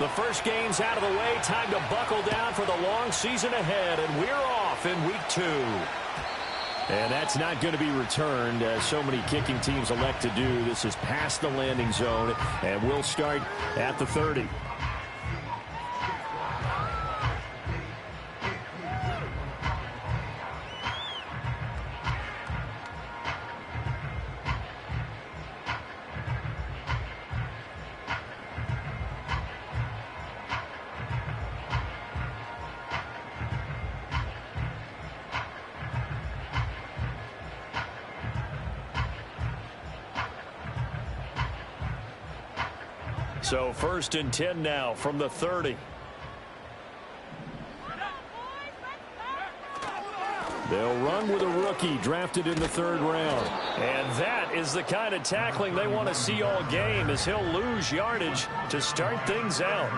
The first game's out of the way. Time to buckle down for the long season ahead, and we're off in week 2. And that's not going to be returned, as so many kicking teams elect to do. This is past the landing zone, and we'll start at the 30. So 1st and 10 now from the 30. They'll run with a rookie drafted in the 3rd round. And that is the kind of tackling they want to see all game, as he'll lose yardage to start things out.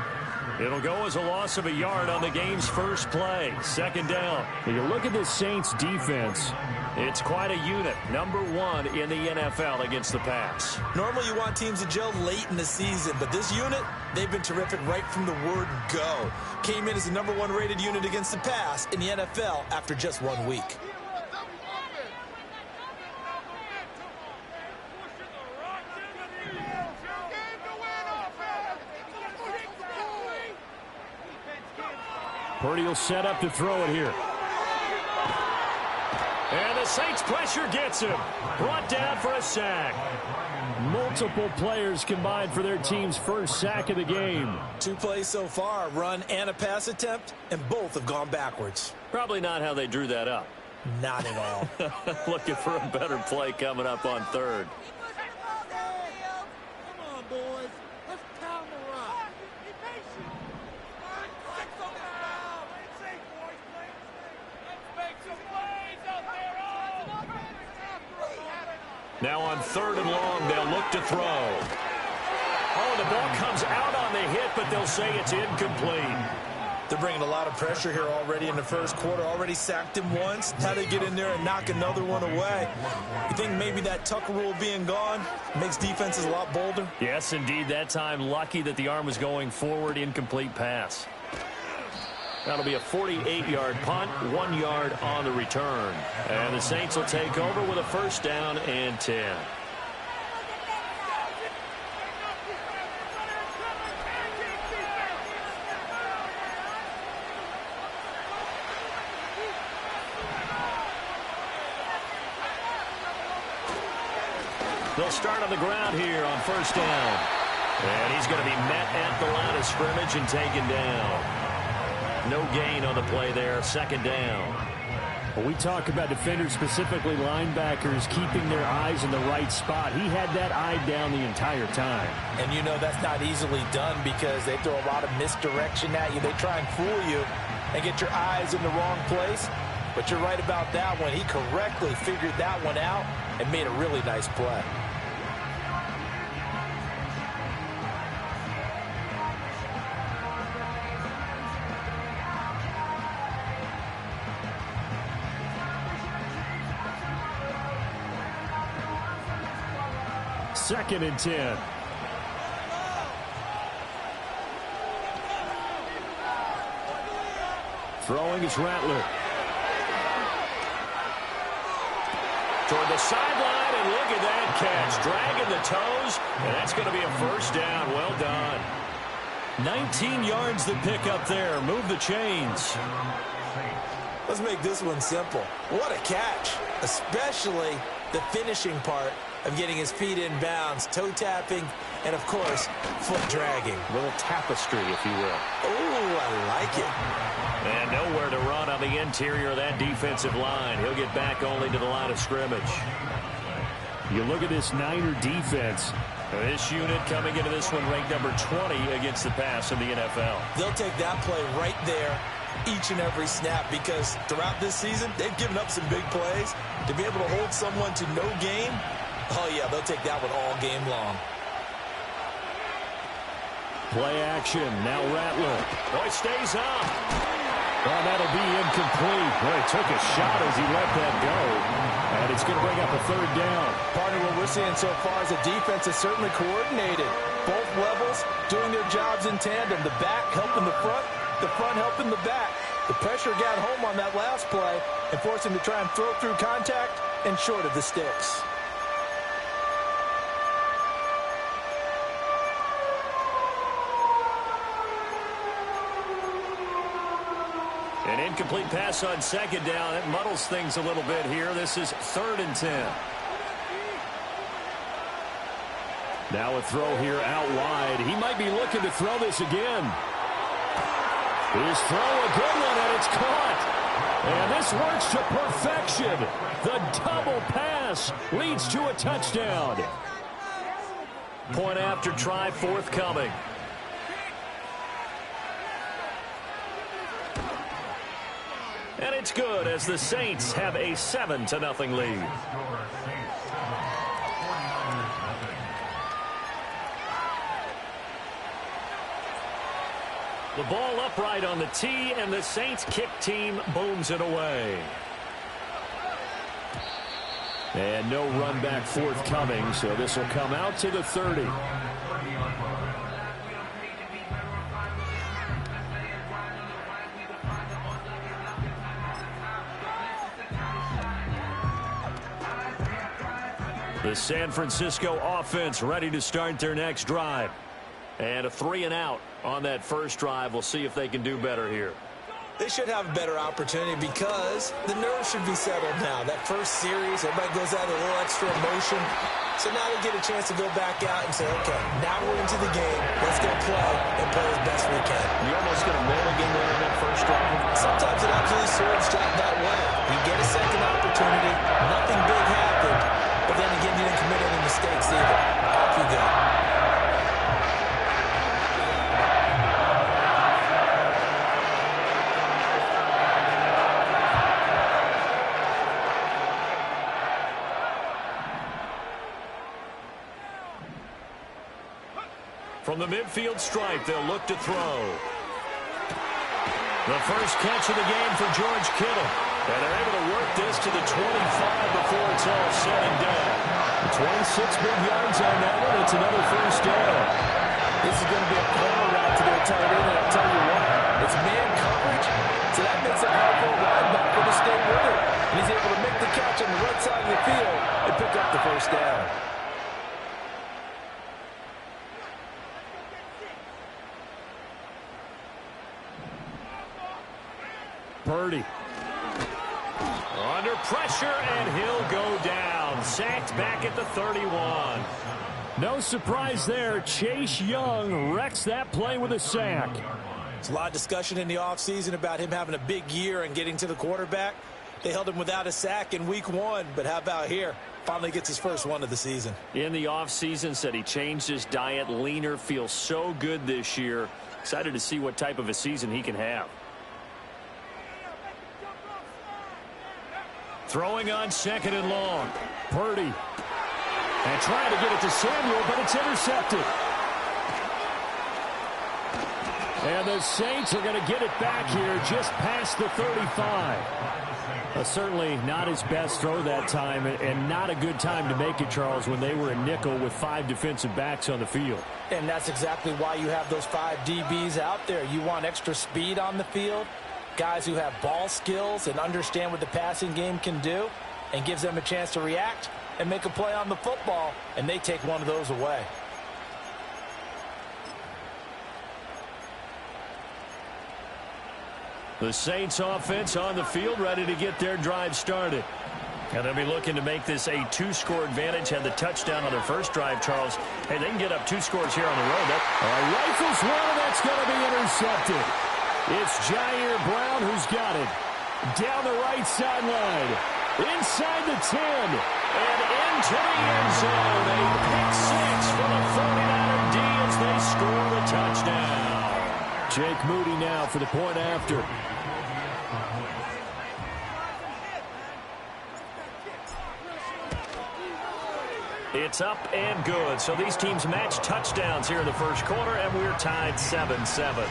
It'll go as a loss of a yard on the game's first play. 2nd down. When you look at this Saints defense, it's quite a unit. Number 1 in the NFL against the pass. Normally you want teams to gel late in the season, but this unit, they've been terrific right from the word go. Came in as the number 1 rated unit against the pass in the NFL after just 1 week. Purdy will set up to throw it here. And the Saints pressure gets him. Brought down for a sack. Multiple players combined for their team's first sack of the game. 2 plays so far, a run and a pass attempt, and both have gone backwards. Probably not how they drew that up. Not at all. Looking for a better play coming up on 3rd. Now on 3rd and long, they'll look to throw. Oh, the ball comes out on the hit, but they'll say it's incomplete. They're bringing a lot of pressure here already in the first quarter. Already sacked him once. Now they get in there and knock another one away. You think maybe that Tucker rule being gone makes defenses a lot bolder? Yes, indeed. That time, lucky that the arm was going forward. Incomplete pass. That'll be a 48-yard punt, 1 yard on the return. And the Saints will take over with a 1st down and 10. They'll start on the ground here on 1st down. And he's going to be met at the line of scrimmage and taken down. No gain on the play there. 2nd down. When we talk about defenders, specifically linebackers, keeping their eyes in the right spot, he had that eye down the entire time. And you know that's not easily done because they throw a lot of misdirection at you. They try and fool you and get your eyes in the wrong place. But you're right about that one. He correctly figured that one out and made a really nice play. Second and 10. Throwing is Rattler. Toward the sideline, and look at that catch. Dragging the toes, and that's going to be a 1st down. Well done. 19 yards to pick up there. Move the chains. Let's make this one simple. What a catch, especially the finishing part of getting his feet in bounds, toe tapping, and of course, foot dragging. A little tapestry, if you will. Oh, I like it. And nowhere to run on the interior of that defensive line. He'll get back only to the line of scrimmage. You look at this Niner defense. This unit coming into this one ranked number 20 against the pass in the NFL. They'll take that play right there each and every snap because throughout this season, they've given up some big plays. To be able to hold someone to no gain, oh yeah, they'll take that one all game long. Play action. Now Rattler. Boy, stays up. Oh, that'll be incomplete. Boy, he took a shot as he let that go. And it's going to bring up a 3rd down. Partner, what we're seeing so far is the defense is certainly coordinated. Both levels doing their jobs in tandem. The back helping the front helping the back. The pressure got home on that last play and forced him to try and throw through contact and short of the sticks. An incomplete pass on second down. It muddles things a little bit here. This is 3rd and 10. Now a throw here out wide. He might be looking to throw this again. His throw, a good one, and it's caught. And this works to perfection. The double pass leads to a touchdown. Point after try forthcoming. And it's good as the Saints have a 7-0 lead. The ball upright on the tee, and the Saints kick team booms it away. And no run back forthcoming, so this will come out to the 30. The San Francisco offense ready to start their next drive. And a 3-and-out on that first drive. We'll see if they can do better here. They should have a better opportunity because the nerves should be settled now. That first series, everybody goes out with a little extra emotion. So now they get a chance to go back out and say, okay, now we're into the game. Let's go play and play as best we can. You almost get a mulligan there in that first drive. Sometimes it absolutely serves that way. You get a second opportunity. Nothing big happened. But then again, you didn't commit any mistakes either. Off you go. From the midfield stripe, they'll look to throw. The first catch of the game for George Kittle. And they're able to work this to the 25 before it's all said and done. 26 big yards on that one. It's another first down. This is going to be a corner route to their tight end, and I'll tell you what, it's man coverage, so that makes it hard for a linebacker to stay with it. And he's able to make the catch on the right side of the field and pick up the first down. Purdy. Under pressure, and he'll go down. Sacked back at the 31. No surprise there. Chase Young wrecks that play with a sack. There's a lot of discussion in the offseason about him having a big year and getting to the quarterback. They held him without a sack in week 1, but how about here? Finally gets his first one of the season. In the offseason, said he changed his diet, leaner, feels so good this year. Excited to see what type of a season he can have. Throwing on 2nd and long. Purdy. And trying to get it to Samuel, but it's intercepted. And the Saints are going to get it back here just past the 35. Certainly not his best throw that time, and not a good time to make it, Charles, when they were in nickel with 5 defensive backs on the field. And that's exactly why you have those 5 DBs out there. You want extra speed on the field, guys who have ball skills and understand what the passing game can do, and gives them a chance to react and make a play on the football, and they take one of those away. The Saints offense on the field, ready to get their drive started. And they'll be looking to make this a 2-score advantage. Had the touchdown on their first drive, Charles. Hey, they can get up 2 scores here on the road. Rifles one, and that's going to be intercepted. It's Jair Brown who's got it. Down the right sideline. Inside the 10. And into the end zone. A pick 6 for the 49er D as they score the touchdown. Jake Moody now for the point after. It's up and good. So these teams match touchdowns here in the first quarter, and we're tied 7-7.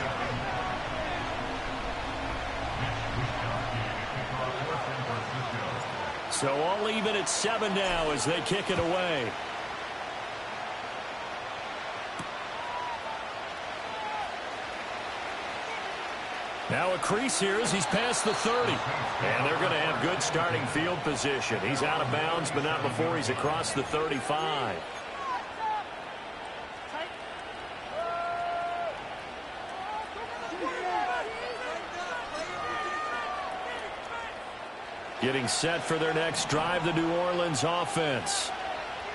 So all even at 7 now as they kick it away. Now a crease here as he's past the 30. And they're going to have good starting field position. He's out of bounds, but not before he's across the 35. Getting set for their next drive, the New Orleans offense.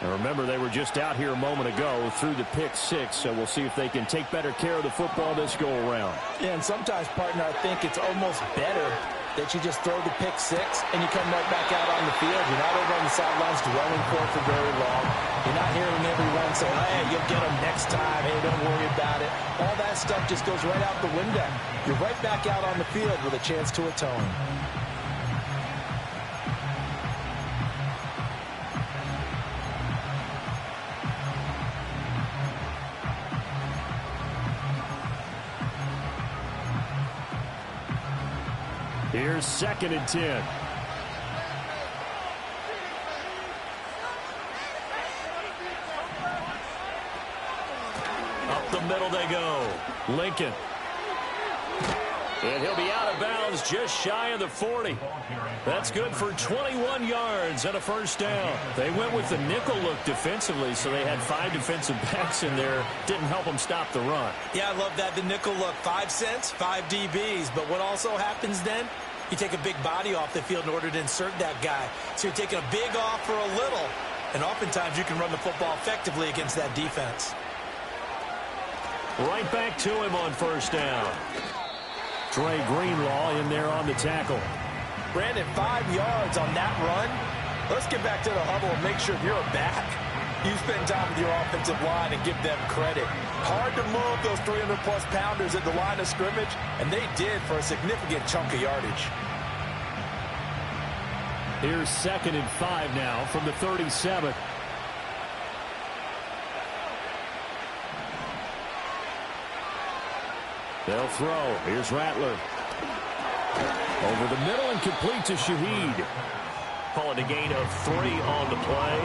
And remember, they were just out here a moment ago through the pick six, so we'll see if they can take better care of the football this go-around. Yeah, and sometimes, partner, I think it's almost better that you just throw the pick six and you come right back out on the field. You're not over on the sidelines dwelling for very long. You're not hearing everyone say, hey, you'll get them next time. Hey, don't worry about it. All that stuff just goes right out the window. You're right back out on the field with a chance to atone. Here's 2nd and 10. Up the middle they go. Lincoln. And he'll be out of bounds just shy of the 40. That's good for 21 yards and a first down. They went with the nickel look defensively, so they had 5 defensive backs in there. Didn't help them stop the run. Yeah, I love that, the nickel look. 5 cents, 5 DBs. But what also happens then? You take a big body off the field in order to insert that guy. So you're taking a big off for a little. And oftentimes you can run the football effectively against that defense. Right back to him on first down. Dre Greenlaw in there on the tackle. Brandon, 5 yards on that run. Let's get back to the huddle and make sure you're a back. You spend time with your offensive line and give them credit. Hard to move those 300-plus pounders at the line of scrimmage, and they did for a significant chunk of yardage. Here's 2nd and 5 now from the 37. They'll throw. Here's Rattler. Over the middle and complete to Shaheed. Calling a gain of 3 on the play.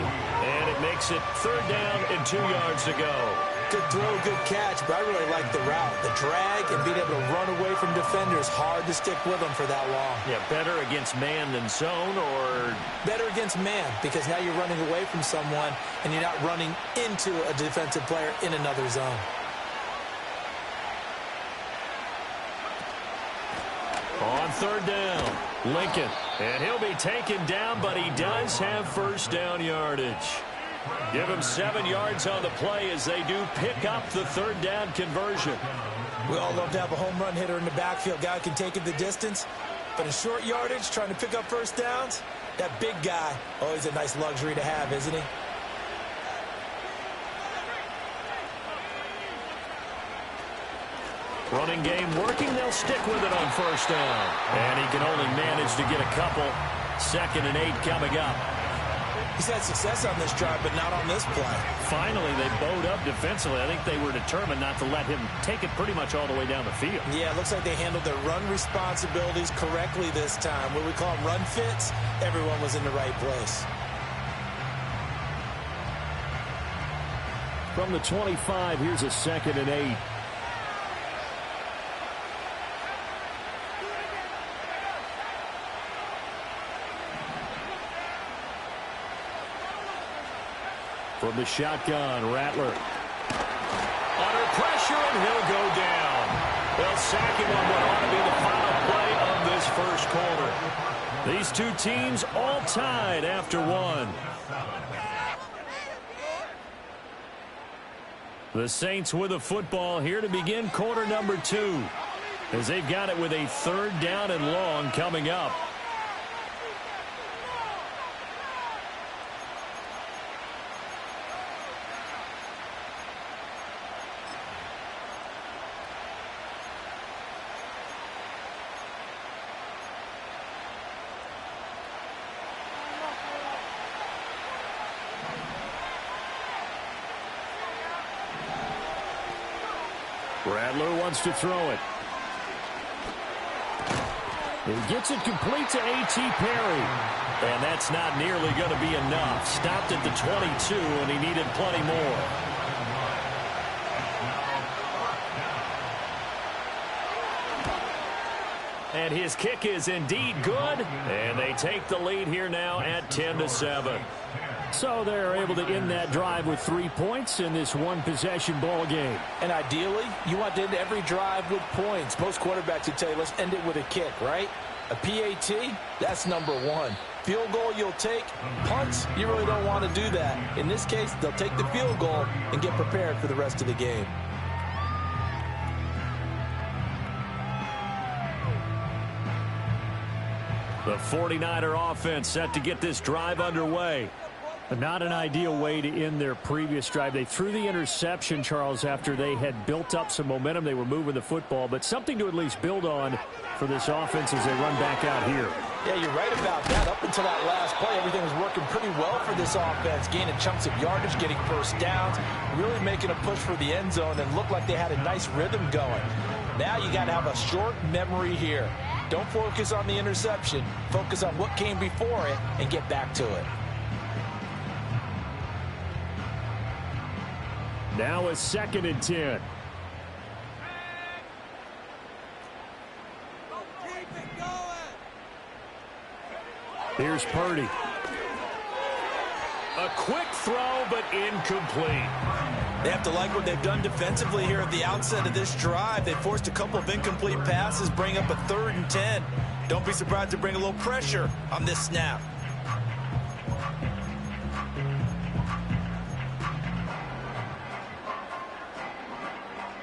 And it makes it 3rd down and 2 yards to go. Good throw, good catch, but I really like the route. The drag and being able to run away from defenders, hard to stick with them for that long. Yeah, better against man than zone, or? Better against man, because now you're running away from someone and you're not running into a defensive player in another zone. On 3rd down, Lincoln. And he'll be taken down, but he does have first down yardage. Give him 7 yards on the play as they do pick up the 3rd down conversion. We all love to have a home run hitter in the backfield. Guy can take it the distance. But in short yardage, trying to pick up first downs, that big guy, always a nice luxury to have, isn't he? Running game working. They'll stick with it on first down. And he can only manage to get a couple. 2nd and 8 coming up. He's had success on this drive, but not on this play. Finally, they bowed up defensively. I think they were determined not to let him take it pretty much all the way down the field. Yeah, it looks like they handled their run responsibilities correctly this time. What we call them run fits, everyone was in the right place. From the 25, here's a 2nd and 8. From the shotgun, Rattler. Under pressure, and he'll go down. They'll sack him on what ought to be the final play of this first quarter. These two teams all tied after 1. The Saints with a football here to begin quarter number 2, as they've got it with a 3rd down and long coming up. Rattler wants to throw it. He gets it complete to A.T. Perry. And that's not nearly going to be enough. Stopped at the 22, and he needed plenty more. And his kick is indeed good. And they take the lead here now at 10-7. So they're able to end that drive with 3 points in this one-possession ball game. And ideally, you want to end every drive with points. Most quarterbacks would tell you, let's end it with a kick, right? A PAT, that's number one. Field goal you'll take. Punts, you really don't want to do that. In this case, they'll take the field goal and get prepared for the rest of the game. The 49er offense set to get this drive underway. But not an ideal way to end their previous drive. They threw the interception, Charles, after they had built up some momentum. They were moving the football, but something to at least build on for this offense as they run back out here. Yeah, you're right about that. Up until that last play, everything was working pretty well for this offense, gaining chunks of yardage, getting first downs, really making a push for the end zone, and looked like they had a nice rhythm going. Now you got to have a short memory here. Don't focus on the interception. Focus on what came before it and get back to it. Now a 2nd and 10. Here's Purdy. A quick throw, but incomplete. They have to like what they've done defensively here at the outset of this drive. They forced a couple of incomplete passes, bring up a 3rd and 10. Don't be surprised to bring a little pressure on this snap.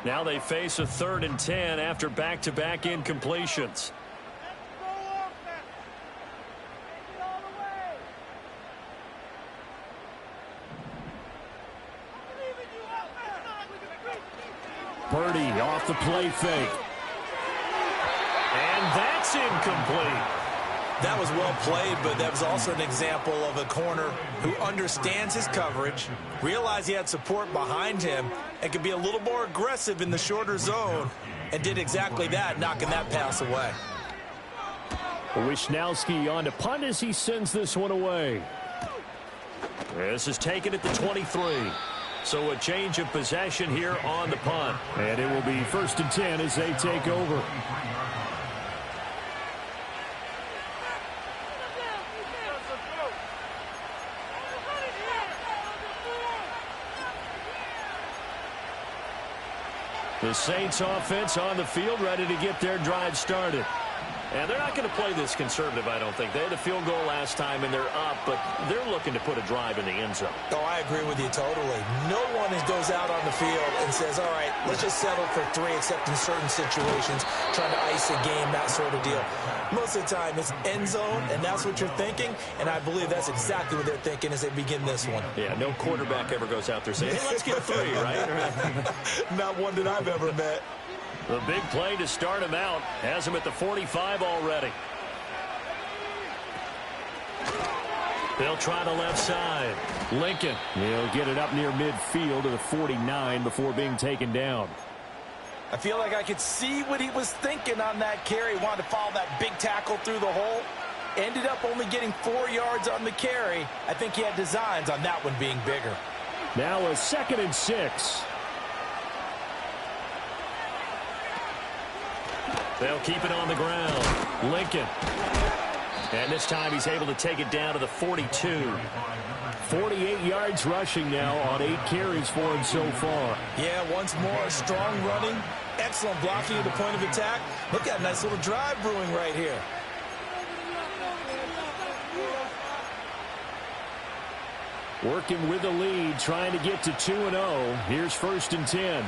Now they face a 3rd and 10 after back-to-back incompletions. Purdy off the play fake. And that's incomplete. That was well played, but that was also an example of a corner who understands his coverage, realized he had support behind him, and could be a little more aggressive in the shorter zone, and did exactly that, knocking that pass away. Wisnowski on to punt as he sends this one away. This is taken at the 23. So a change of possession here on the punt. And it will be 1st and 10 as they take over. The Saints offense on the field, ready to get their drive started. And they're not going to play this conservative, I don't think. They had a field goal last time, and they're up, but they're looking to put a drive in the end zone. Oh, I agree with you totally. No one goes out on the field and says, all right, let's just settle for 3, except in certain situations, trying to ice a game, that sort of deal. Most of the time, it's end zone, and that's what you're thinking, and I believe that's exactly what they're thinking as they begin this one. Yeah, no quarterback ever goes out there saying, hey, let's get 3, right? Not one that I've ever met. The big play to start him out has him at the 45 already. They'll try the left side. Lincoln, he'll get it up near midfield to the 49 before being taken down. I feel like I could see what he was thinking on that carry. Wanted to follow that big tackle through the hole. Ended up only getting 4 yards on the carry. I think he had designs on that one being bigger. Now a 2nd and 6. They'll keep it on the ground. Lincoln. And this time he's able to take it down to the 42. 48 yards rushing now on 8 carries for him so far. Yeah, once more, strong running. Excellent blocking at the point of attack. Look at a nice little drive brewing right here. Working with the lead, trying to get to 2-0. Here's 1st and 10.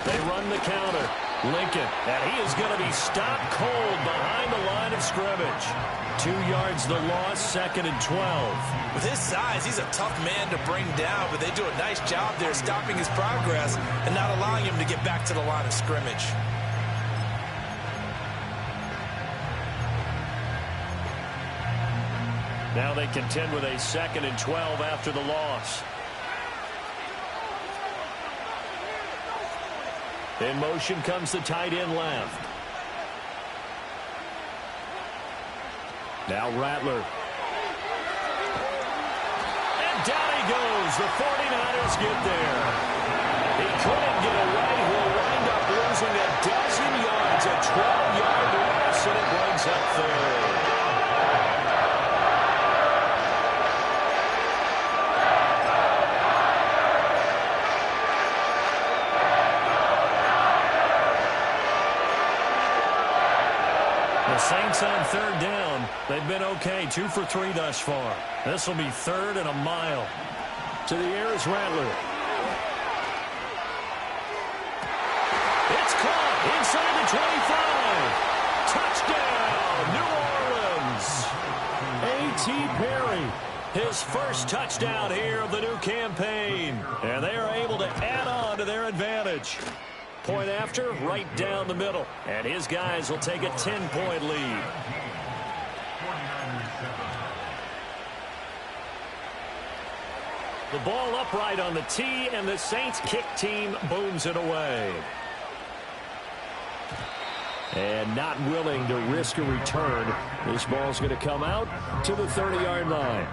They run the counter. Lincoln, and he is going to be stopped cold behind the line of scrimmage. 2 yards the loss, 2nd and 12. With his size, he's a tough man to bring down, but they do a nice job there stopping his progress and not allowing him to get back to the line of scrimmage. Now they contend with a 2nd and 12 after the loss. In motion comes the tight end left. Now Rattler. And down he goes. The 49ers get there. He couldn't get away The Saints on third down. They've been okay, 2 for 3 thus far. This will be 3rd and a mile. To the air is Rattler. It's caught inside the 25. Touchdown, New Orleans. A.T. Perry, his first touchdown here of the new campaign. And they are able to add on to their advantage. Point after, right down the middle. And his guys will take a 10-point lead. The ball upright on the tee, and the Saints kick team booms it away. And not willing to risk a return. This ball's going to come out to the 30-yard line.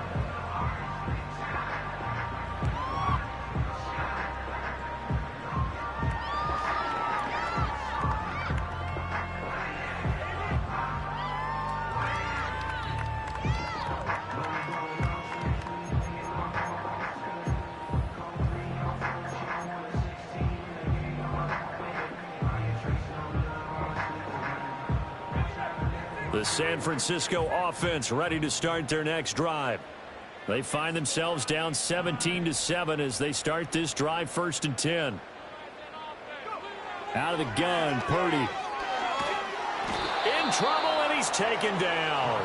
The San Francisco offense ready to start their next drive. They find themselves down 17-7 as they start this drive, 1st and 10. Out of the gun, Purdy. In trouble, and he's taken down.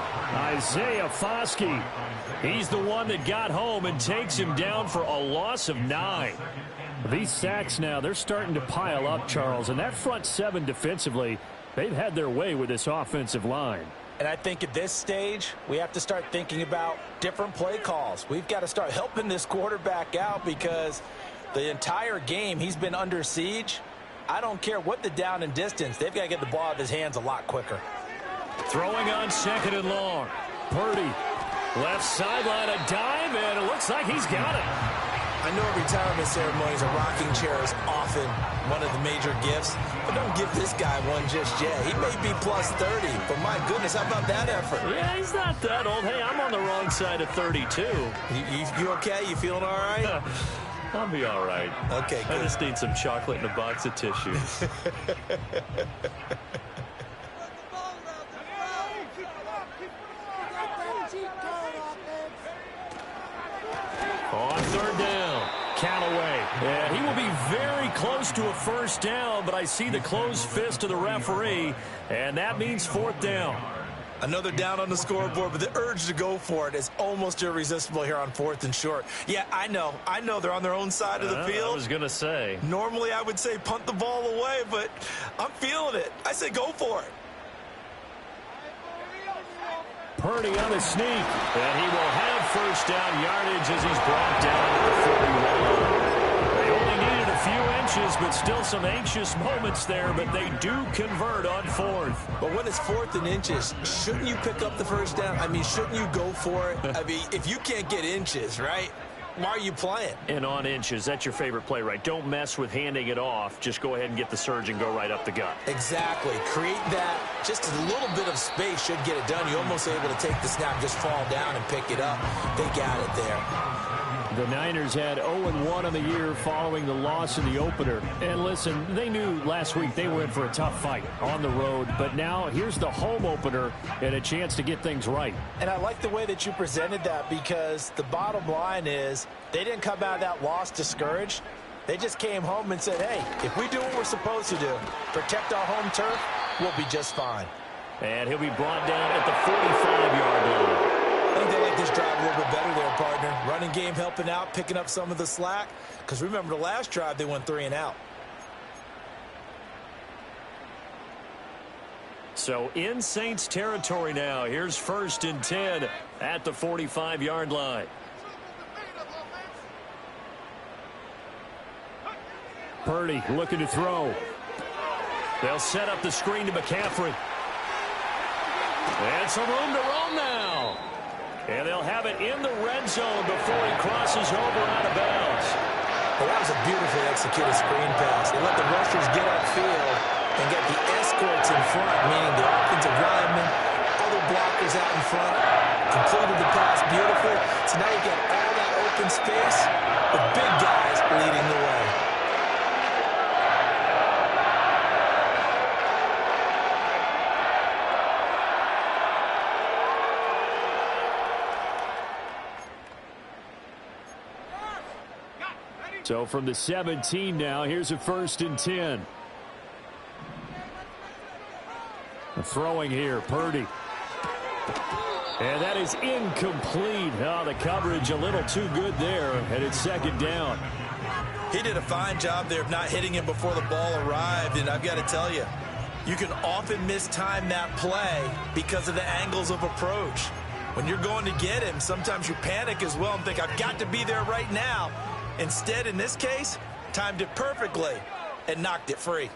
Isaiah Foskey. He's the one that got home and takes him down for a loss of 9. These sacks now, they're starting to pile up, Charles, and that front 7 defensively, they've had their way with this offensive line. And I think at this stage, we have to start thinking about different play calls. We've got to start helping this quarterback out because the entire game he's been under siege. I don't care what the down and distance. They've got to get the ball out of his hands a lot quicker. Throwing on 2nd and long. Purdy. Left sideline, a dive, and it looks like he's got it. I know at retirement ceremonies, a rocking chair is often one of the major gifts, but don't give this guy one just yet. He may be plus 30, but my goodness, how about that effort? Yeah, he's not that old. Hey, I'm on the wrong side of 32. You okay? You feeling all right? I'll be all right. Okay, good. I just need some chocolate and a box of tissue. On 3rd down, Callaway. And he will be very close to a 1st down, but I see the closed fist of the referee, and that means 4th down. Another down on the scoreboard, but the urge to go for it is almost irresistible here on 4th and short. Yeah, I know they're on their own side of the field. I was going to say. Normally I would say punt the ball away, but I'm feeling it. I say go for it. Purdy on a sneak. And he will have 1st down yardage as he's brought down at the 41. They only needed a few inches, but still some anxious moments there, but they do convert on 4th. But when it's 4th and inches, shouldn't you pick up the 1st down? I mean, shouldn't you go for it? I mean, if you can't get inches, right? Why are you playing? And on inches, that's your favorite play, right? Don't mess with handing it off. Just go ahead and get the surge and go right up the gut. Exactly. Create that. Just a little bit of space should get it done. You're almost able to take the snap, just fall down and pick it up. They got it there. The Niners had 0-1 on the year following the loss in the opener. And listen, they knew last week they were in for a tough fight on the road. But now here's the home opener and a chance to get things right. And I like the way that you presented that because the bottom line is they didn't come out of that loss discouraged. They just came home and said, hey, if we do what we're supposed to do, protect our home turf, we'll be just fine. And he'll be brought down at the 45-yard line. I think they like this drive a little bit better there, partner. Running game helping out, picking up some of the slack. Because remember the last drive, they went 3 and out. So in Saints territory now. Here's 1st and 10 at the 45-yard line. Purdy looking to throw. They'll set up the screen to McCaffrey. And some room to roam now. And they'll have it in the red zone before he crosses over out of bounds. Well, that was a beautifully executed screen pass. They let the rushers get upfield and get the escorts in front, meaning the offensive linemen, other blockers out in front, completed the pass beautifully. So now you get all that open space with big guys leading the way. So from the 17 now, here's a 1st and 10. Throwing here, Purdy. And that is incomplete. Oh, the coverage a little too good there, and it's 2nd down. He did a fine job there of not hitting him before the ball arrived, and I've got to tell you, you can often mistime that play because of the angles of approach. When you're going to get him, sometimes you panic as well and think, I've got to be there right now. Instead, in this case, timed it perfectly and knocked it free.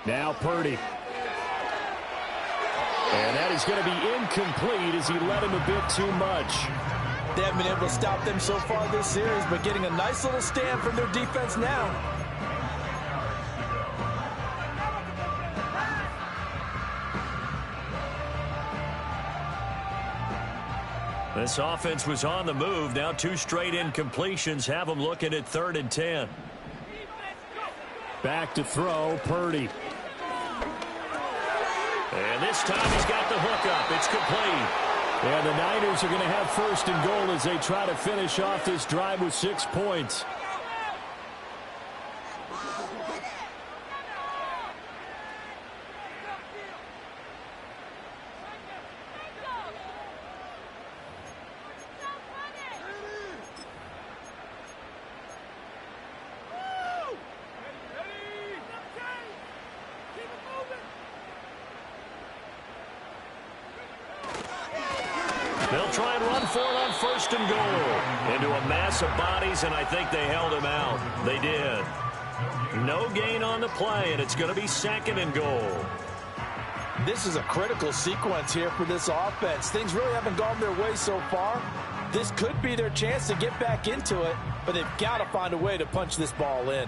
Now Purdy. And that is going to be incomplete as he led him a bit too much. They haven't been able to stop them so far this series, but getting a nice little stand from their defense now. This offense was on the move. Now 2 straight incompletions have them looking at 3rd and 10. Back to throw, Purdy. And this time he's got the hook up. It's complete. And the Niners are going to have 1st and goal as they try to finish off this drive with 6 points. They'll try and run for it on 1st and goal. Into a mass of bodies, and I think they held him out. They did. No gain on the play, and it's going to be 2nd and goal. This is a critical sequence here for this offense. Things really haven't gone their way so far. This could be their chance to get back into it, but they've got to find a way to punch this ball in.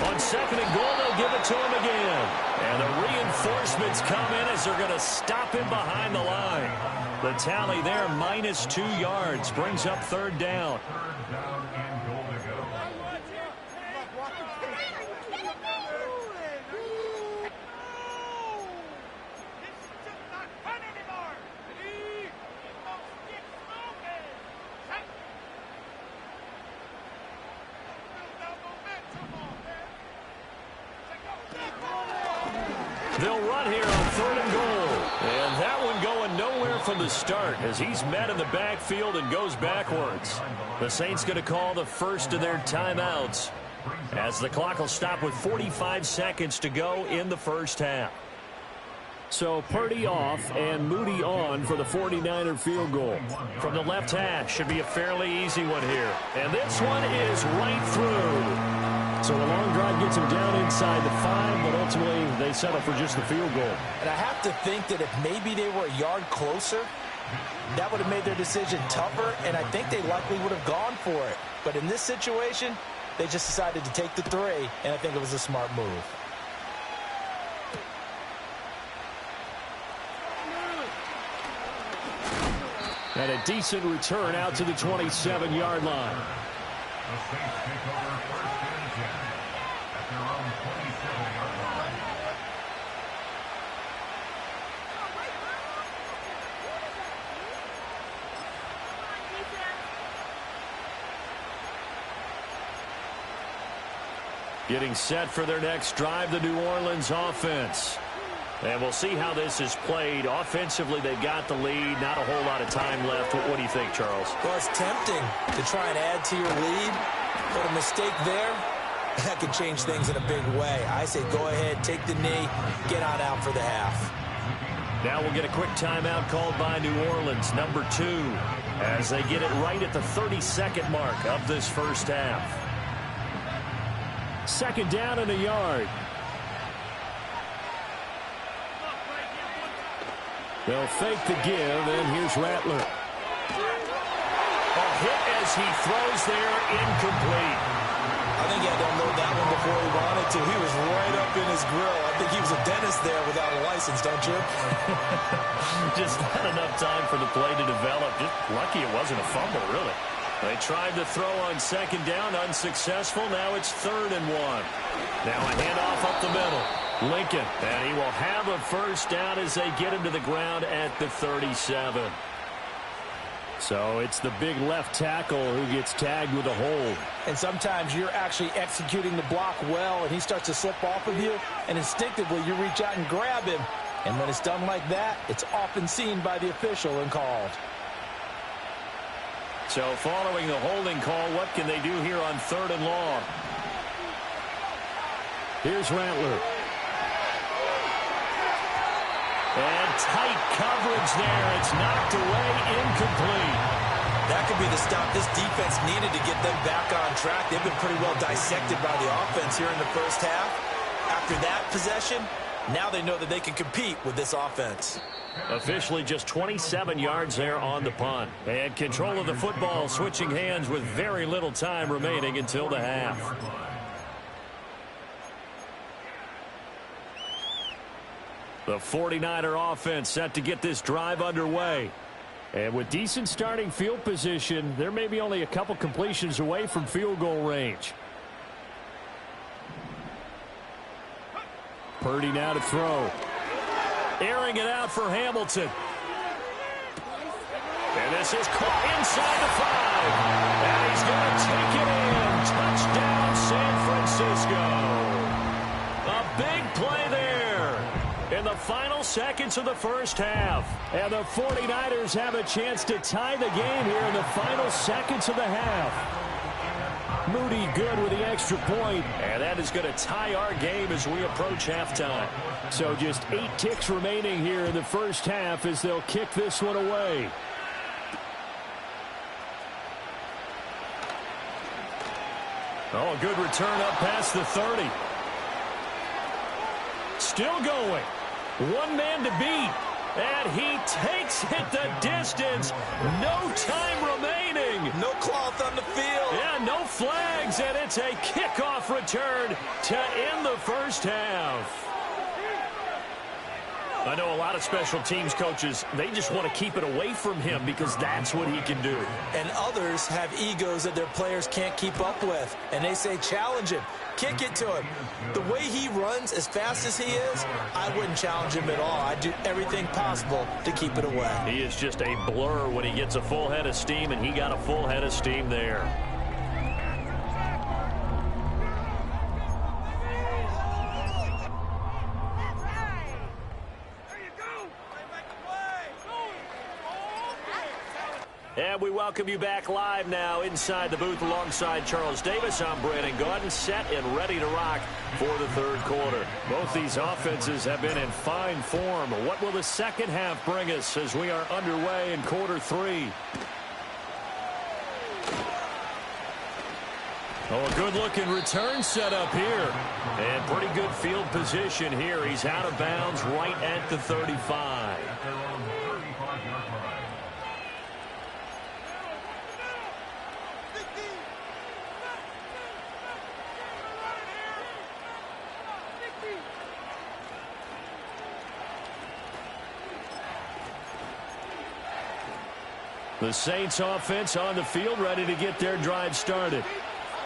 On 2nd and goal, they'll give it to him again. And the reinforcements come in as they're going to stop him behind the line. The tally there, -2 yards, brings up 3rd down. They'll run here on 3rd and goal. And that one going nowhere from the start as he's met in the backfield and goes backwards. The Saints going to call the first of their timeouts as the clock will stop with 45 seconds to go in the 1st half. So Purdy off and Moody on for the 49er field goal. From the left hash, should be a fairly easy one here. And this one is right through. So a long drive gets them down inside the 5, but ultimately they settle for just the field goal. And I have to think that if maybe they were a yard closer, that would have made their decision tougher, and I think they likely would have gone for it. But in this situation, they just decided to take the 3, and I think it was a smart move. And a decent return out to the 27-yard line. The Saints take over 1st and 10 at their own 27-yard line. Getting set for their next drive, the New Orleans offense. And we'll see how this is played. Offensively, they've got the lead. Not a whole lot of time left. What do you think, Charles? Well, it's tempting to try and add to your lead, but a mistake there, that could change things in a big way. I say go ahead, take the knee, get on out for the half. Now we'll get a quick timeout called by New Orleans, number 2, as they get it right at the 32nd mark of this 1st half. 2nd down and a yard. They'll fake the give, and here's Rattler. A hit as he throws there, incomplete. I think he had to unload that one before he wanted to. He was right up in his grill. I think he was a dentist there without a license, don't you? Just not enough time for the play to develop. Just lucky it wasn't a fumble, really. They tried to throw on 2nd down, unsuccessful. Now it's 3rd and 1. Now a handoff up the middle. Lincoln, and he will have a first down as they get him to the ground at the 37. So it's the big left tackle who gets tagged with a hold. And sometimes you're actually executing the block well, and he starts to slip off of you, and instinctively you reach out and grab him. And when it's done like that, it's often seen by the official and called. So following the holding call, what can they do here on 3rd and long? Here's Rattler. And tight coverage there. It's knocked away, incomplete. That could be the stop this defense needed to get them back on track. They've been pretty well dissected by the offense here in the first half. After that possession, now they know that they can compete with this offense. Officially just 27 yards there on the punt. And control of the football switching hands with very little time remaining until the half. The 49er offense set to get this drive underway. And with decent starting field position, there may be only a couple completions away from field goal range. Purdy now to throw. Airing it out for Hamilton. And this is caught inside the 5. And he's going to take it in. Touchdown, San Francisco. A big play there in the final seconds of the first half. And the 49ers have a chance to tie the game here in the final seconds of the half. Moody good with the extra point. And that is going to tie our game as we approach halftime. So just 8 ticks remaining here in the first half as they'll kick this one away. Oh, a good return up past the 30. Still going. One man to beat. And he takes it the distance. No time remaining. No cloth on the field. Yeah, no flags. And it's a kickoff return to end the first half. I know a lot of special teams coaches, they just want to keep it away from him because that's what he can do. And others have egos that their players can't keep up with. And they say, challenge him. Kick it to him. The way he runs as fast as he is, I wouldn't challenge him at all. I'd do everything possible to keep it away. He is just a blur when he gets a full head of steam, and he got a full head of steam there. And we welcome you back live now inside the booth alongside Charles Davis. I'm Brandon Gaudin, set and ready to rock for the third quarter. Both these offenses have been in fine form. What will the second half bring us as we are underway in quarter 3? Oh, a good-looking return set up here. And pretty good field position here. He's out of bounds right at the 35. The Saints offense on the field, ready to get their drive started.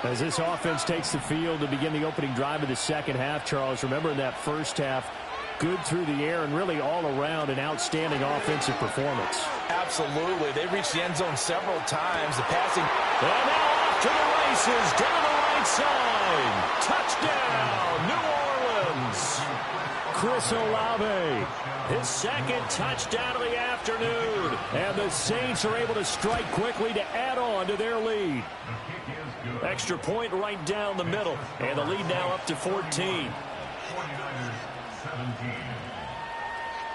As this offense takes the field to begin the opening drive of the second half, Charles, remember in that first half, good through the air and really all around an outstanding offensive performance. Absolutely. They reached the end zone several times. The passing. And now off to the races, down the right side. Touchdown, New Orleans. Chris Olave, his second touchdown of the afternoon. And the Saints are able to strike quickly to add on to their lead. Extra point right down the middle. And the lead now up to 14.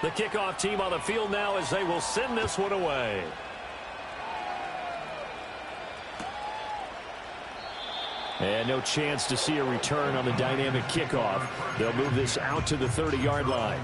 The kickoff team on the field now as they will send this one away. And no chance to see a return on the dynamic kickoff. They'll move this out to the 30-yard line.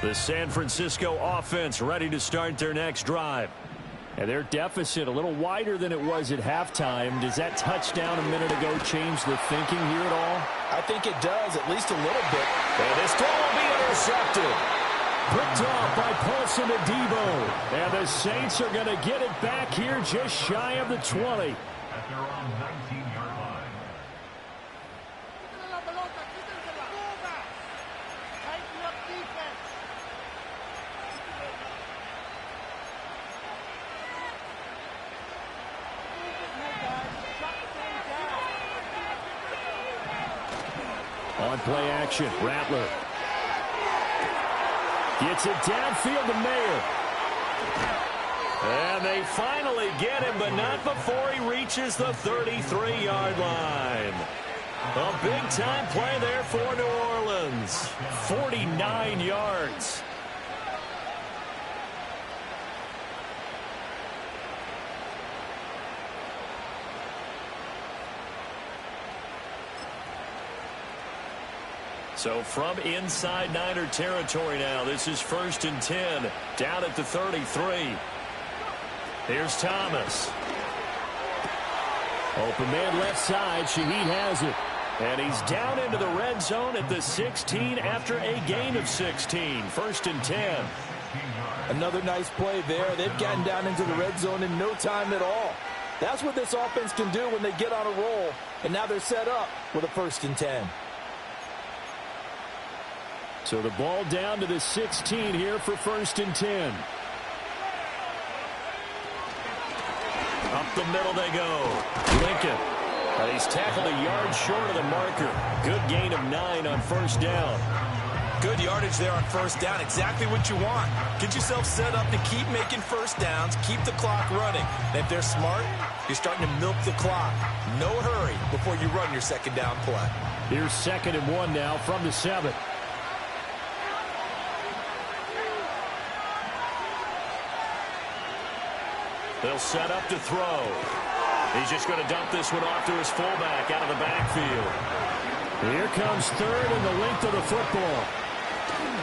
The San Francisco offense ready to start their next drive. And their deficit a little wider than it was at halftime. Does that touchdown a minute ago change the thinking here at all? I think it does, at least a little bit. And this throw will be intercepted. Picked off by Paulson Adebo. And the Saints are going to get it back here just shy of the 20. At their own 19-yard line. On play action, Rattler. Gets it downfield to Mayer. And they finally get him, but not before he reaches the 33-yard line. A big-time play there for New Orleans. 49 yards. So from inside Niner territory now, this is 1st and 10, down at the 33. Here's Thomas. Open man left side. Shaheed has it. And he's down into the red zone at the 16 after a gain of 16. 1st and 10. Another nice play there. They've gotten down into the red zone in no time at all. That's what this offense can do when they get on a roll. And now they're set up with a 1st and 10. So the ball down to the 16 here for 1st and 10. Up the middle they go. Lincoln. And he's tackled a yard short of the marker. Good gain of 9 on 1st down. Good yardage there on 1st down. Exactly what you want. Get yourself set up to keep making 1st downs. Keep the clock running. And if they're smart, you're starting to milk the clock. No hurry before you run your 2nd down play. Here's 2nd and 1 now from the 7. They'll set up to throw. He's just going to dump this one off to his fullback out of the backfield. Here comes 3rd and the length of the football.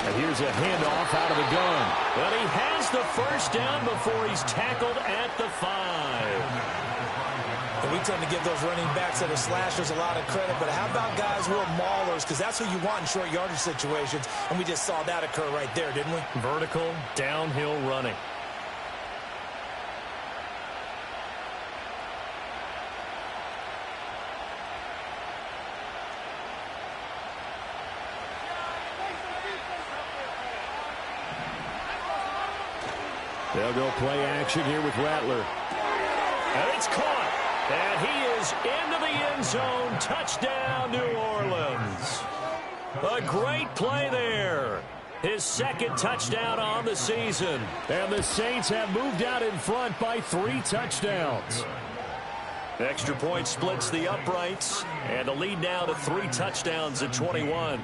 And here's a handoff out of the gun. But he has the 1st down before he's tackled at the 5. And we tend to give those running backs that are slashers a lot of credit, but how about guys who are maulers? Because that's who you want in short yardage situations, and we just saw that occur right there, didn't we? Vertical, downhill running. They'll go play action here with Rattler. And it's caught. And he is into the end zone. Touchdown, New Orleans. A great play there. His 2nd touchdown on the season. And the Saints have moved out in front by 3 touchdowns. Extra point splits the uprights. And the lead now to 3 touchdowns at 21.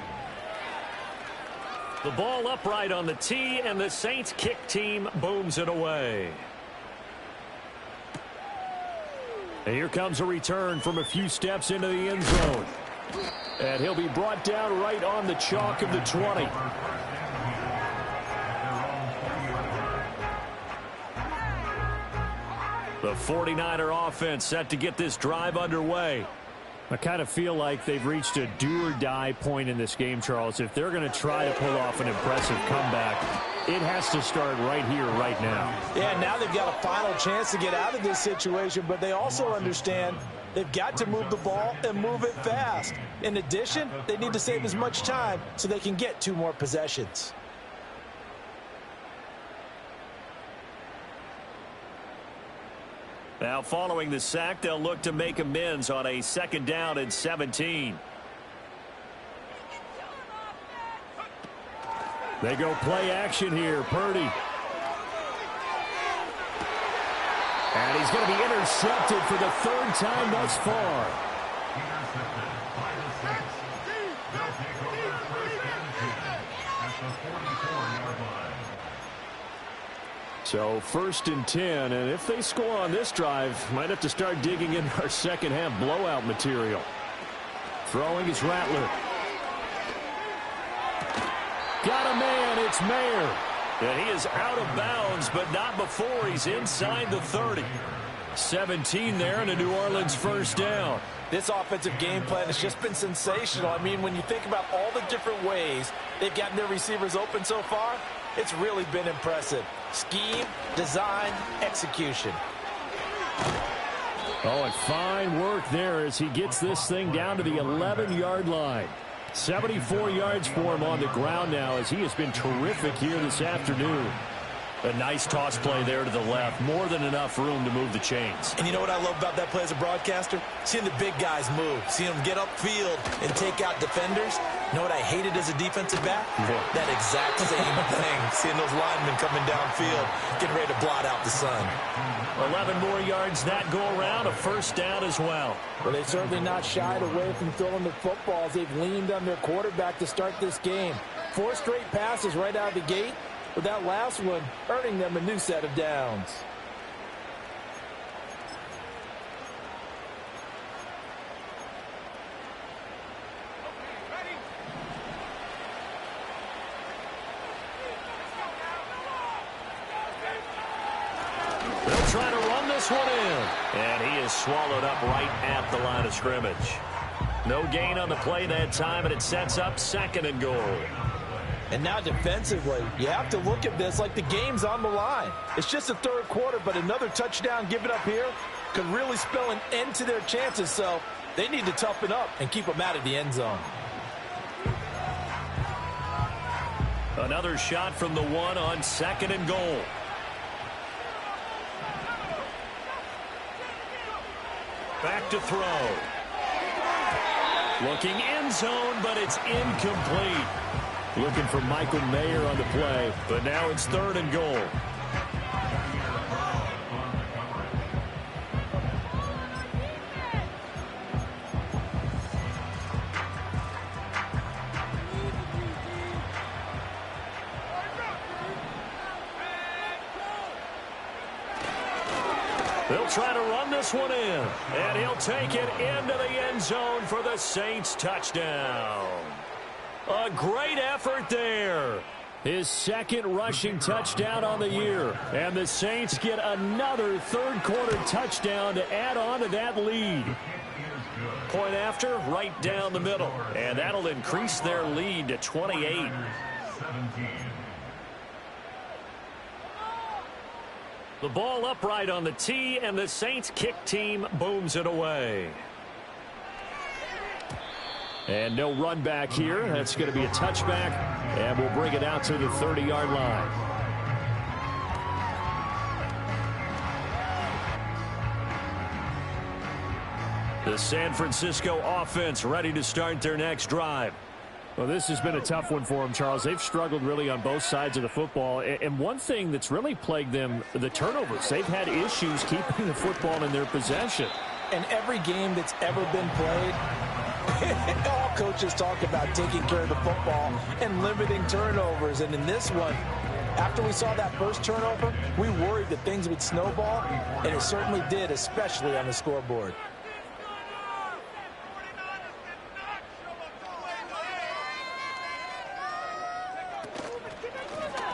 The ball upright on the tee, and the Saints kick team booms it away. And here comes a return from a few steps into the end zone. And he'll be brought down right on the chalk of the 20. The 49er offense set to get this drive underway. I kind of feel like they've reached a do-or-die point in this game, Charles. If they're going to try to pull off an impressive comeback, it has to start right here, right now. Yeah, now they've got a final chance to get out of this situation, but they also understand they've got to move the ball and move it fast. In addition, they need to save as much time so they can get 2 more possessions. Now, following the sack, they'll look to make amends on a 2nd down and 17. They go play action here. Purdy. And he's going to be intercepted for the 3rd time thus far. Intercepted by the Saints. They'll take over 1st and 10 at the 44-yard line. So 1st and 10, and if they score on this drive, might have to start digging in our 2nd half blowout material. Throwing is Rattler. Got a man, it's Mayer. And he is out of bounds, but not before he's inside the 30. 17 there and a New Orleans first down. This offensive game plan has just been sensational. I mean, when you think about all the different ways they've gotten their receivers open so far, it's really been impressive. Scheme, design, execution. Oh, and fine work there as he gets this thing down to the 11-yard line. 74 yards for him on the ground now as he has been terrific here this afternoon. A nice toss play there to the left. More than enough room to move the chains. And you know what I love about that play as a broadcaster? Seeing the big guys move. Seeing them get upfield and take out defenders. You know what I hated as a defensive back? That exact same thing. Seeing those linemen coming downfield, getting ready to blot out the sun. 11 more yards that go around. A first down as well. Well, they've certainly not shied away from throwing the footballs. They've leaned on their quarterback to start this game. 4 straight passes right out of the gate, with that last one earning them a new set of downs. They'll try to run this one in. And he is swallowed up right at the line of scrimmage. No gain on the play that time, and it sets up 2nd and goal. And now defensively, you have to look at this like the game's on the line. It's just the 3rd quarter, but another touchdown given up here could really spell an end to their chances. So they need to toughen up and keep them out of the end zone. Another shot from the 1 on 2nd and goal. Back to throw. Looking end zone, but it's incomplete. Looking for Michael Mayer on the play, but now it's 3rd and goal. They'll try to run this one in, and he'll take it into the end zone for the Saints touchdown. A great effort there. His 2nd rushing touchdown on the year. And the Saints get another 3rd quarter touchdown to add on to that lead. Point after, right down the middle. And that'll increase their lead to 28. The ball upright on the tee, and the Saints kick team booms it away. And no run back here. That's going to be a touchback, and we'll bring it out to the 30-yard line. The San Francisco offense ready to start their next drive. Well, this has been a tough one for them, Charles. They've struggled really on both sides of the football. And one thing that's really plagued them, the turnovers. They've had issues keeping the football in their possession. And every game that's ever been played, all coaches talk about taking care of the football and limiting turnovers. And in this one, after we saw that first turnover, we worried that things would snowball, and it certainly did, especially on the scoreboard.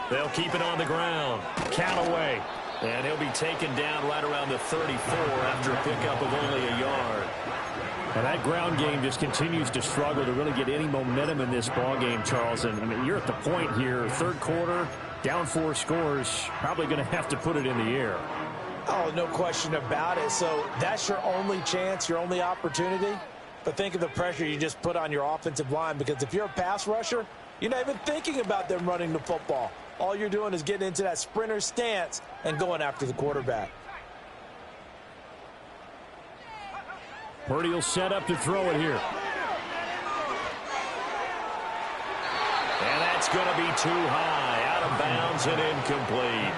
They'll keep it on the ground. Callaway. And he'll be taken down right around the 34 after a pickup of only a yard. And that ground game just continues to struggle to really get any momentum in this ball game, Charles. And I mean, you're at the point here, 3rd quarter, down 4 scores, probably going to have to put it in the air. Oh, no question about it. So that's your only chance, your only opportunity. But think of the pressure you just put on your offensive line, because if you're a pass rusher, you're not even thinking about them running the football. All you're doing is getting into that sprinter stance and going after the quarterback. Purdy will set up to throw it here. And that's going to be too high, out of bounds and incomplete.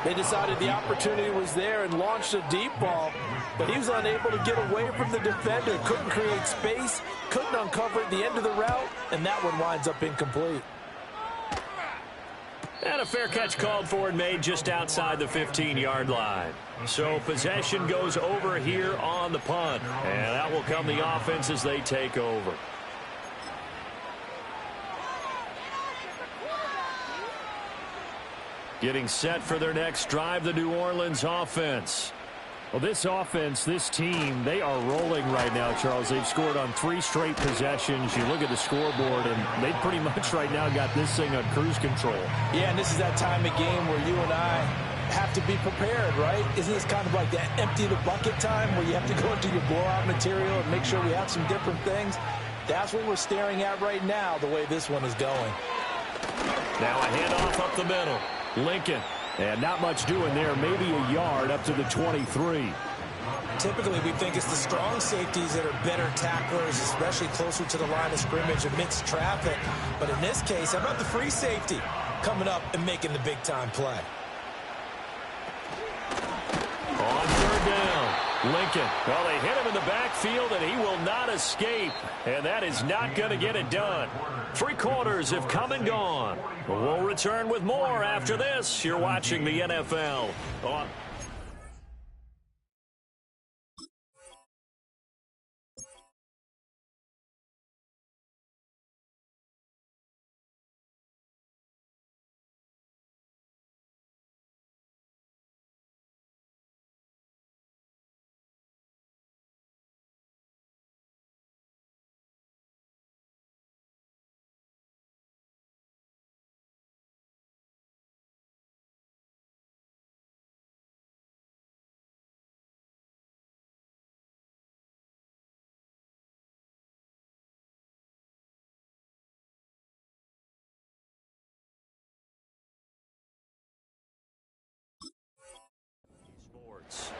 They decided the opportunity was there and launched a deep ball, but he was unable to get away from the defender, couldn't create space, couldn't uncover at the end of the route, and that one winds up incomplete. And a fair catch called for and made just outside the 15-yard line. So possession goes over here on the punt. And that will come the offense as they take over. Getting set for their next drive, the New Orleans offense. Well, this offense, this team, they are rolling right now, Charles. They've scored on 3 straight possessions. You look at the scoreboard, and they pretty much right now got this thing on cruise control. Yeah, and this is that time of game where you and I have to be prepared, right? Isn't this kind of like that empty the bucket time where you have to go into your blowout material and make sure we have some different things? That's what we're staring at right now, the way this one is going. Now a handoff up the middle. Lincoln. And not much doing there. Maybe a yard up to the 23. Typically, we think it's the strong safeties that are better tacklers, especially closer to the line of scrimmage amidst traffic. But in this case, how about the free safety coming up and making the big-time play? On third down, Lincoln. Well, they hit him in the backfield, and he will not escape. And that is not going to get it done. 3 quarters have come and gone. We'll return with more after this. You're watching the NFL on sports.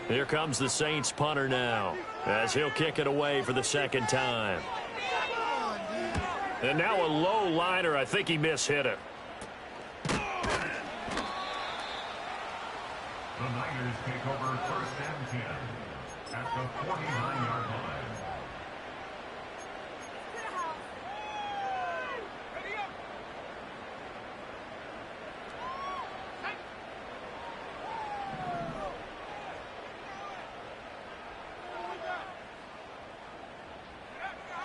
Here comes the Saints punter now, as he'll kick it away for the second time. And now a low liner. I think he mishit it. The Niners take over 1st and 10 at the 49-yard line.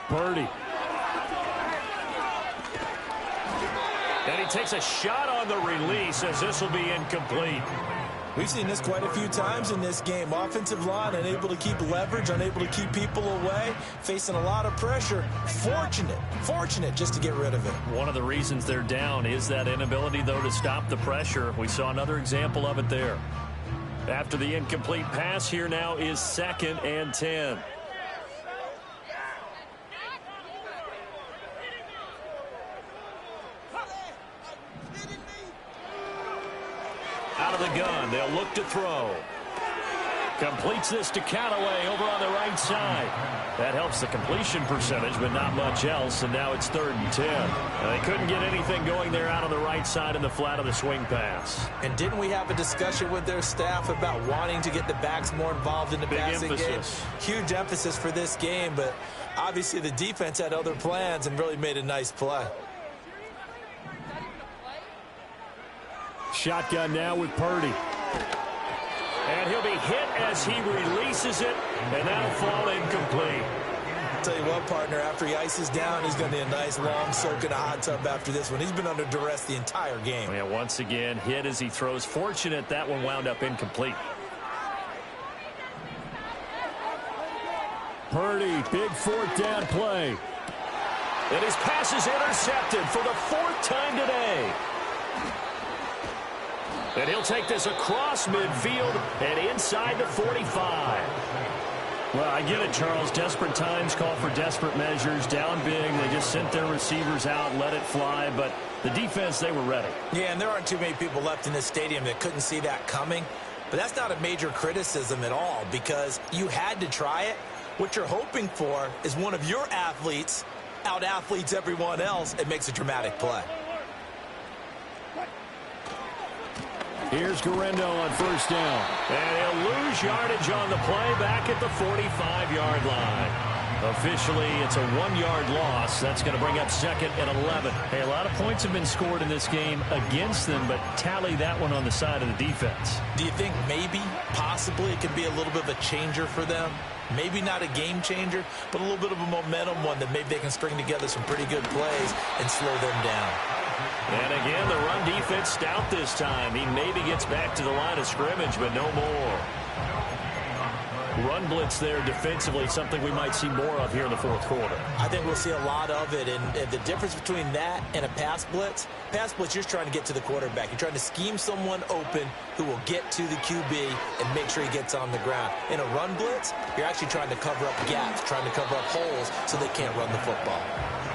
Purdy. And he takes a shot on the release as this will be incomplete. We've seen this quite a few times in this game. Offensive line unable to keep leverage, unable to keep people away, facing a lot of pressure. Fortunate just to get rid of it. One of the reasons they're down is that inability, though, to stop the pressure. We saw another example of it there. After the incomplete pass, here now is 2nd and 10. Out of the gun, they'll look to throw. Completes this to Callaway over on the right side. That helps the completion percentage, but not much else, and now it's 3rd and 10. And they couldn't get anything going there out on the right side in the flat of the swing pass. And didn't we have a discussion with their staff about wanting to get the backs more involved in the passing game? Huge emphasis for this game, but obviously the defense had other plans and really made a nice play. Shotgun now with Purdy. And he'll be hit as he releases it, and that'll fall incomplete. I'll tell you what, partner, after he ices down, he's going to need a nice long soak in a hot tub after this one. He's been under duress the entire game. Yeah, once again, hit as he throws. Fortunate that one wound up incomplete. Purdy, big 4th down play. And his pass is intercepted for the 4th time today. And he'll take this across midfield and inside the 45. Well, I get it, Charles. Desperate times call for desperate measures. Down big, they just sent their receivers out, let it fly. But the defense, they were ready. Yeah, and there aren't too many people left in this stadium that couldn't see that coming. But that's not a major criticism at all because you had to try it. What you're hoping for is one of your athletes out-athletes everyone else and makes a dramatic play. Here's Guerrero on 1st down. And he'll lose yardage on the play back at the 45-yard line. Officially, it's a 1-yard loss. That's going to bring up second and 11. Hey, a lot of points have been scored in this game against them, but tally that one on the side of the defense. Do you think maybe, possibly, it could be a little bit of a changer for them? Maybe not a game changer, but a little bit of a momentum one that maybe they can string together some pretty good plays and slow them down. And again, the run defense stout this time. He maybe gets back to the line of scrimmage, but no more. Run blitz there defensively, something we might see more of here in the fourth quarter. I think we'll see a lot of it, and the difference between that and a pass blitz, you're trying to get to the quarterback. You're trying to scheme someone open who will get to the QB and make sure he gets on the ground. In a run blitz, you're actually trying to cover up gaps, trying to cover up holes so they can't run the football.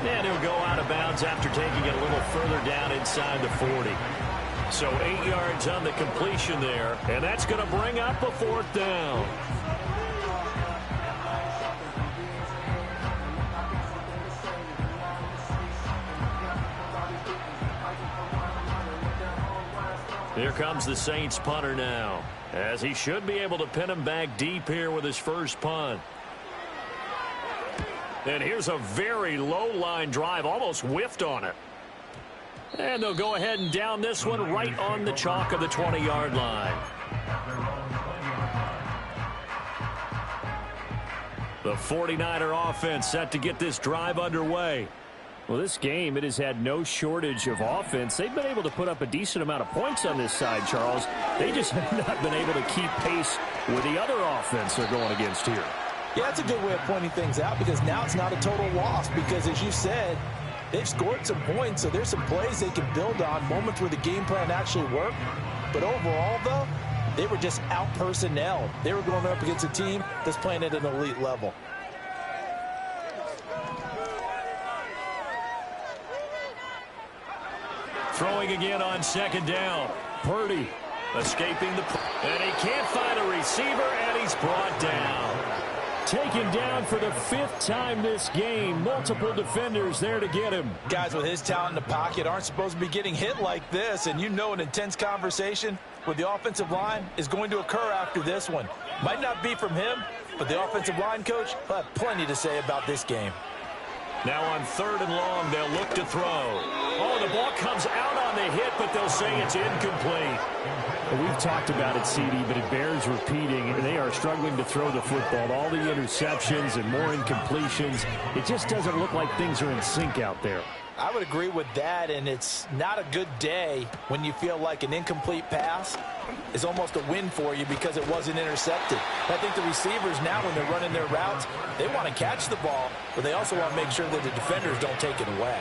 And he'll go out of bounds after taking it a little further down inside the 40. So 8 yards on the completion there, and that's going to bring up a fourth down. Here comes the Saints punter now, as he should be able to pin him back deep here with his first punt. And here's a very low line drive, almost whiffed on it. And they'll go ahead and down this one right on the chalk of the 20-yard line. The 49er offense set to get this drive underway. Well, this game, it has had no shortage of offense. They've been able to put up a decent amount of points on this side, Charles. They just have not been able to keep pace with the other offense they're going against here. Yeah, that's a good way of pointing things out, because now it's not a total loss, because as you said, they've scored some points, so there's some plays they can build on, moments where the game plan actually worked. But overall, though, they were just out-personnel. They were going up against a team that's playing at an elite level. Throwing again on second down. Purdy escaping the... And he can't find a receiver, and he's brought down. Taken down for the 5th time this game. Multiple defenders there to get him. Guys with his talent in the pocket aren't supposed to be getting hit like this, and you know an intense conversation with the offensive line is going to occur after this one. Might not be from him, but the offensive line coach will have plenty to say about this game. Now on 3rd and long, they'll look to throw. Oh, the ball comes out on the hit, but they'll say it's incomplete. We've talked about it, CD, but it bears repeating. They are struggling to throw the football. All the interceptions and more incompletions. It just doesn't look like things are in sync out there. I would agree with that, and it's not a good day when you feel like an incomplete pass is almost a win for you because it wasn't intercepted. I think the receivers now, when they're running their routes, they want to catch the ball, but they also want to make sure that the defenders don't take it away.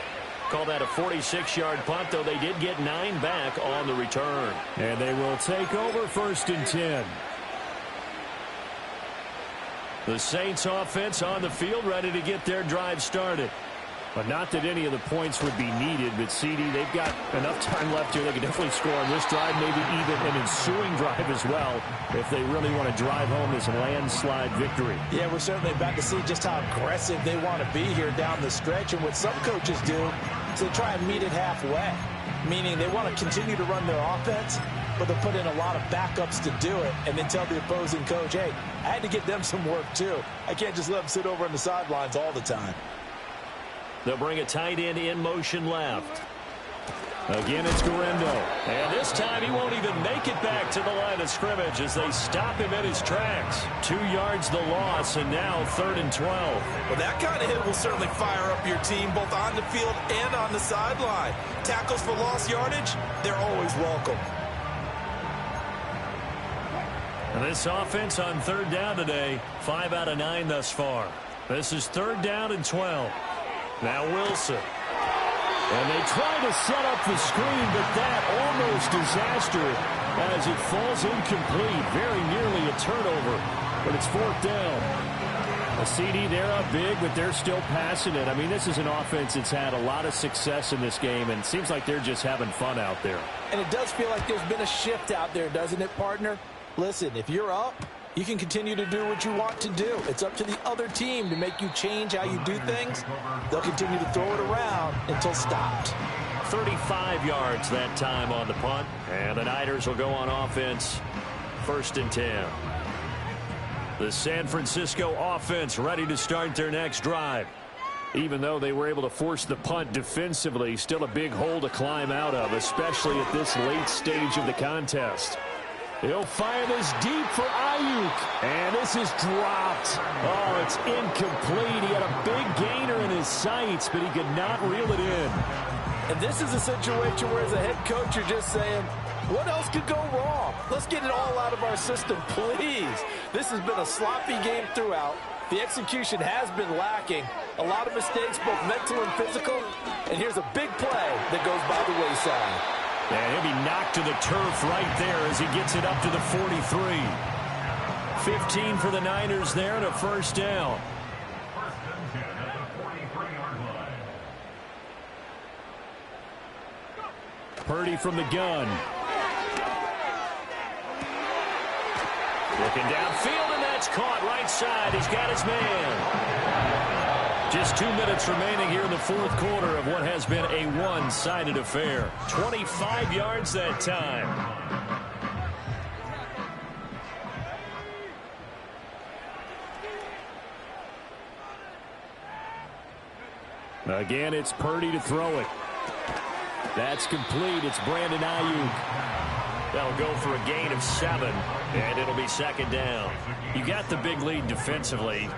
Call that a 46-yard punt, though they did get 9 back on the return. And they will take over 1st and 10. The Saints offense on the field, ready to get their drive started. But not that any of the points would be needed, but CD, they've got enough time left here. They can definitely score on this drive, maybe even an ensuing drive as well, if they really want to drive home this landslide victory. Yeah, we're certainly about to see just how aggressive they want to be here down the stretch. And what some coaches do is they try and meet it halfway, meaning they want to continue to run their offense, but they'll put in a lot of backups to do it and then tell the opposing coach, hey, I had to get them some work too. I can't just let them sit over on the sidelines all the time. They'll bring a tight end in motion left. Again, it's Guerendo. And this time he won't even make it back to the line of scrimmage as they stop him in his tracks. 2 yards the loss, and now 3rd and 12. Well, that kind of hit will certainly fire up your team both on the field and on the sideline. Tackles for lost yardage, they're always welcome. And this offense on 3rd down today, 5 out of 9 thus far. This is 3rd down and 12. Now Wilson. And they try to set up the screen, but that almost disaster as it falls incomplete. Very nearly a turnover, but it's 4th down. A CD, they're up big, but they're still passing it. I mean, this is an offense that's had a lot of success in this game, and it seems like they're just having fun out there. And it does feel like there's been a shift out there, doesn't it, partner? Listen, if you're up, you can continue to do what you want to do. It's up to the other team to make you change how you do things. They'll continue to throw it around until stopped. 35 yards that time on the punt. And the Niners will go on offense. 1st and 10. The San Francisco offense ready to start their next drive. Even though they were able to force the punt defensively, still a big hole to climb out of, especially at this late stage of the contest. He'll fire this deep for Ayuk. And this is dropped. Oh, it's incomplete. He had a big gainer in his sights, but he could not reel it in. And this is a situation where as a head coach, you're just saying, what else could go wrong? Let's get it all out of our system, please. This has been a sloppy game throughout. The execution has been lacking. A lot of mistakes, both mental and physical. And here's a big play that goes by the wayside. And he'll be knocked to the turf right there as he gets it up to the 43. 15 for the Niners there and a first down. First and 10 at the 43-yard line. Purdy from the gun. Looking downfield, and that's caught right side. He's got his man. Just 2 minutes remaining here in the fourth quarter of what has been a one-sided affair. 25 yards that time. Again, it's Purdy to throw it. That's complete. It's Brandon Ayuk. They'll go for a gain of 7, and it'll be second down. You got the big lead defensively.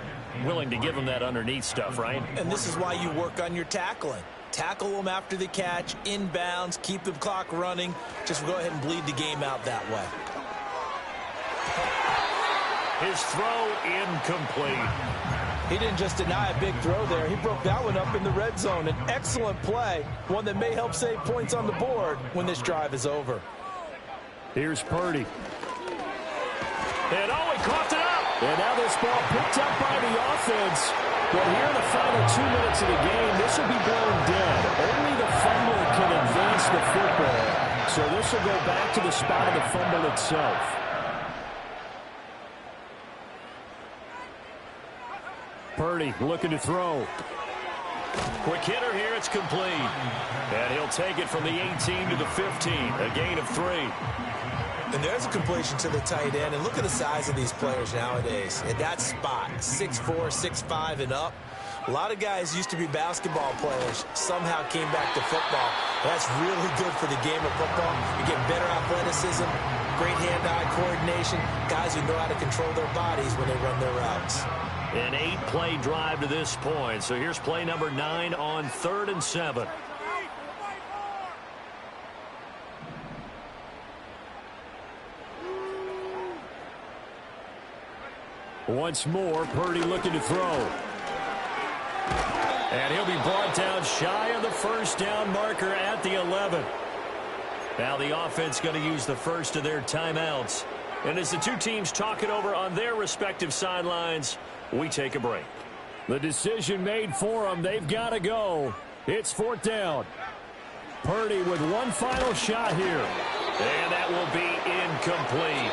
Willing to give them that underneath stuff, right? And this is why you work on your tackling. Tackle them after the catch, inbounds, keep the clock running. Just go ahead and bleed the game out that way. His throw incomplete. He didn't just deny a big throw there. He broke that one up in the red zone. An excellent play, one that may help save points on the board when this drive is over. Here's Purdy. And oh, he coughed it up. And now this ball picked up by the offense. But here in the final 2 minutes of the game, this will be blown dead. Only the fumbler can advance the football. So this will go back to the spot of the fumble itself. Purdy looking to throw. Quick hitter here, it's complete. And he'll take it from the 18 to the 15, a gain of 3. And there's a completion to the tight end. And look at the size of these players nowadays. At that spot, 6'4", 6'5", and up. A lot of guys used to be basketball players, somehow came back to football. That's really good for the game of football. You get better athleticism, great hand-eye coordination, guys who know how to control their bodies when they run their routes. An 8-play drive to this point. So here's play number 9 on 3rd and 7. Once more, Purdy looking to throw. And he'll be brought down shy of the first down marker at the 11. Now the offense going to use the first of their timeouts. And as the two teams talk it over on their respective sidelines, we take a break. The decision made for them. They've got to go. It's 4th down. Purdy with one final shot here. And that will be incomplete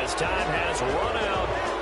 as time has run out.